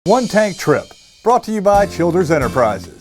One Tank Trip, brought to you by Childers Enterprises.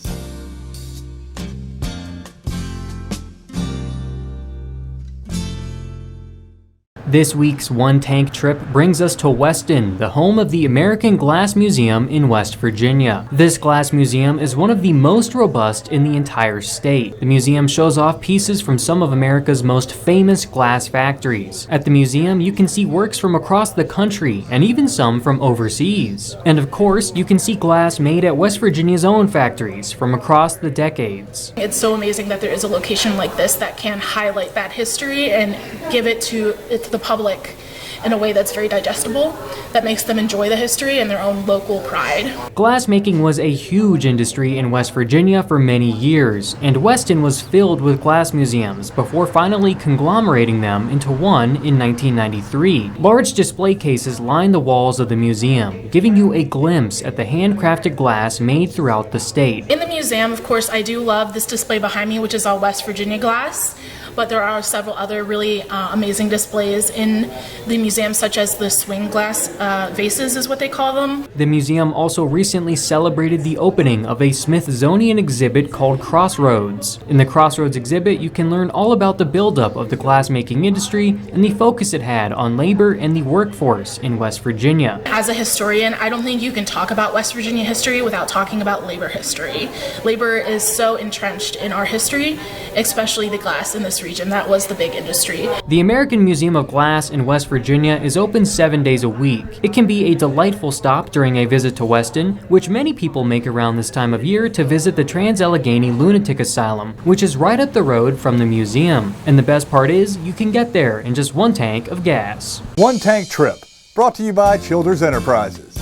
This week's One Tank Trip brings us to Weston, the home of the American Glass Museum in West Virginia. This glass museum is one of the most robust in the entire state. The museum shows off pieces from some of America's most famous glass factories. At the museum, you can see works from across the country and even some from overseas. And of course, you can see glass made at West Virginia's own factories from across the decades. It's so amazing that there is a location like this that can highlight that history and give it to the public in a way that's very digestible, that makes them enjoy the history and their own local pride. Glassmaking was a huge industry in West Virginia for many years, and Weston was filled with glass museums before finally conglomerating them into one in 1993. Large display cases line the walls of the museum, giving you a glimpse at the handcrafted glass made throughout the state. In the museum, of course, I do love this display behind me, which is all West Virginia glass, but there are several other really amazing displays in the museum, such as the swing glass vases is what they call them. The museum also recently celebrated the opening of a Smithsonian exhibit called Crossroads. In the Crossroads exhibit, you can learn all about the buildup of the glassmaking industry and the focus it had on labor and the workforce in West Virginia. As a historian, I don't think you can talk about West Virginia history without talking about labor history. Labor is so entrenched in our history, especially the glass in this region. That was the big industry. The American Museum of Glass in West Virginia is open 7 days a week. It can be a delightful stop during a visit to Weston, which many people make around this time of year to visit the Trans-Allegheny Lunatic Asylum, which is right up the road from the museum. And the best part is, you can get there in just one tank of gas. One Tank Trip, brought to you by Childers Enterprises.